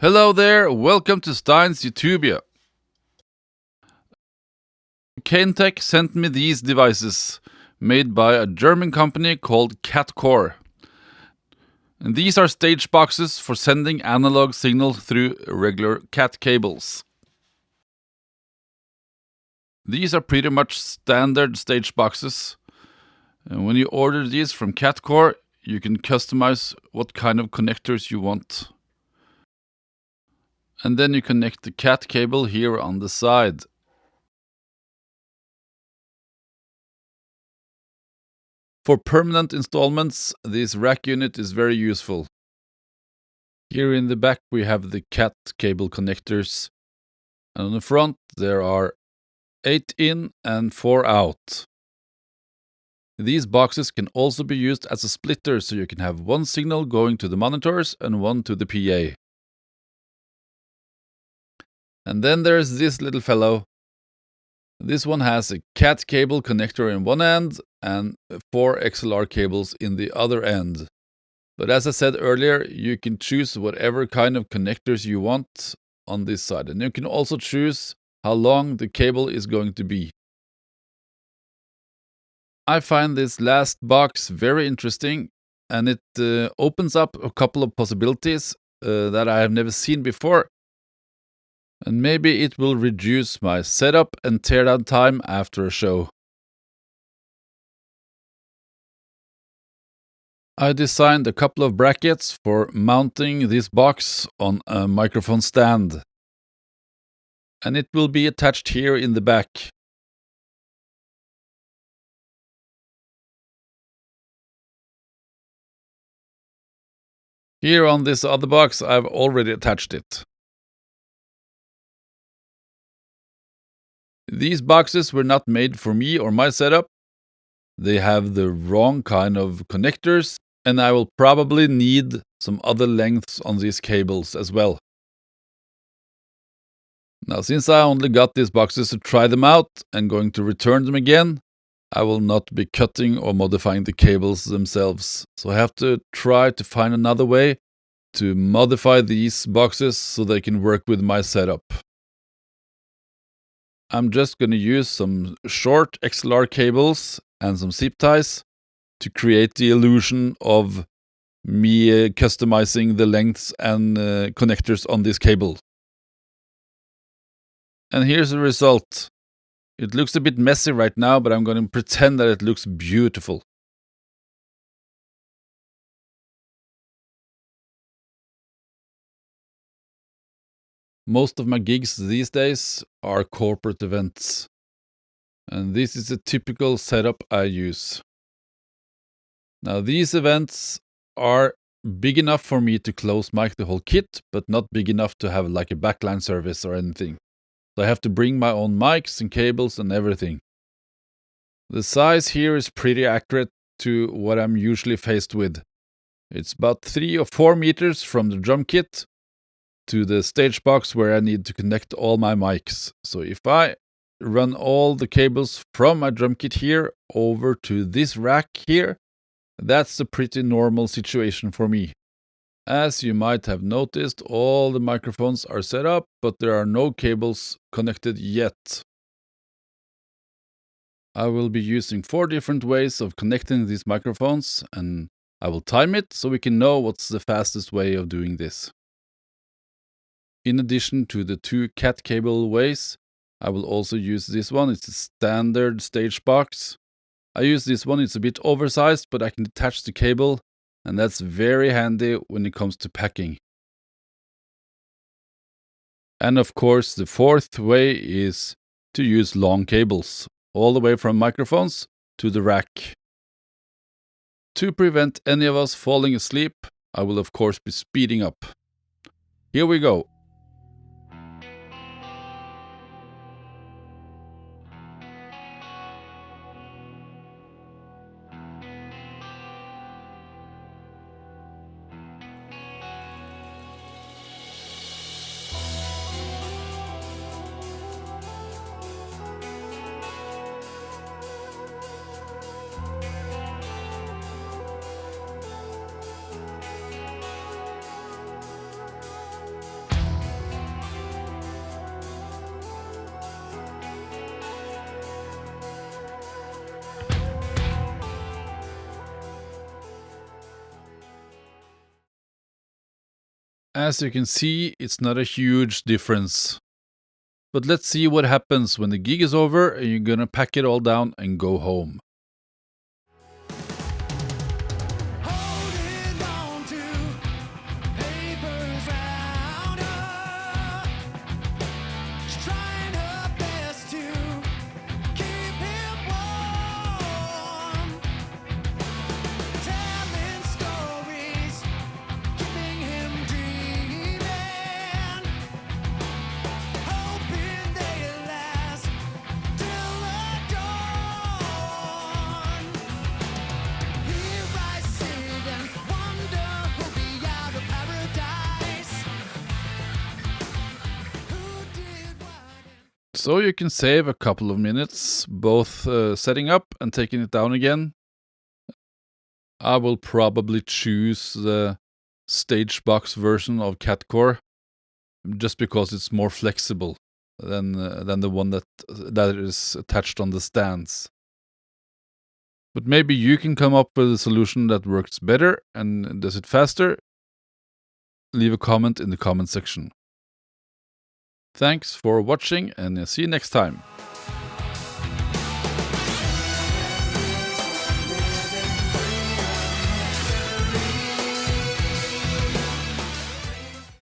Hello there, welcome to Stein's Utopia. Caintech sent me these devices, made by a German company called CatCore. And these are stage boxes for sending analog signal through regular CAT cables. These are pretty much standard stage boxes. And when you order these from CatCore, you can customize what kind of connectors you want. And then you connect the CAT cable here on the side. For permanent installments, this rack unit is very useful. Here in the back we have the CAT cable connectors, and on the front there are 8 in and 4 out. These boxes can also be used as a splitter, so you can have one signal going to the monitors and one to the PA. And then there's this little fellow. This one has a CAT cable connector in one end and 4 XLR cables in the other end. But as I said earlier, you can choose whatever kind of connectors you want on this side. And you can also choose how long the cable is going to be. I find this last box very interesting, and it opens up a couple of possibilities that I have never seen before. And maybe it will reduce my setup and teardown time after a show. I designed a couple of brackets for mounting this box on a microphone stand. And it will be attached here in the back. Here on this other box, I've already attached it. These boxes were not made for me or my setup. They have the wrong kind of connectors, and I will probably need some other lengths on these cables as well. Now, since I only got these boxes to try them out and going to return them again, I will not be cutting or modifying the cables themselves. So I have to try to find another way to modify these boxes so they can work with my setup. I'm just going to use some short XLR cables and some zip ties to create the illusion of me customizing the lengths and connectors on this cable. And here's the result. It looks a bit messy right now, but I'm going to pretend that it looks beautiful. Most of my gigs these days are corporate events, and this is a typical setup I use. Now, these events are big enough for me to close mic the whole kit, but not big enough to have like a backline service or anything. So I have to bring my own mics and cables and everything. The size here is pretty accurate to what I'm usually faced with. It's about 3 or 4 meters from the drum kit to the stage box where I need to connect all my mics. So if I run all the cables from my drum kit here over to this rack here, that's a pretty normal situation for me. As you might have noticed, all the microphones are set up, but there are no cables connected yet. I will be using 4 different ways of connecting these microphones, and I will time it so we can know what's the fastest way of doing this. In addition to the 2 CAT cable ways, I will also use this one. It's a standard stage box. I use this one, it's a bit oversized, but I can detach the cable, and that's very handy when it comes to packing. And of course, the 4th way is to use long cables, all the way from microphones to the rack. To prevent any of us falling asleep, I will of course be speeding up. Here we go. As you can see, it's not a huge difference. But let's see what happens when the gig is over and you're gonna pack it all down and go home. So you can save a couple of minutes, both setting up and taking it down again. I will probably choose the Stagebox version of Catcore, just because it's more flexible than the one that is attached on the stands. But maybe you can come up with a solution that works better and does it faster. Leave a comment in the comment section. Thanks for watching and see you next time.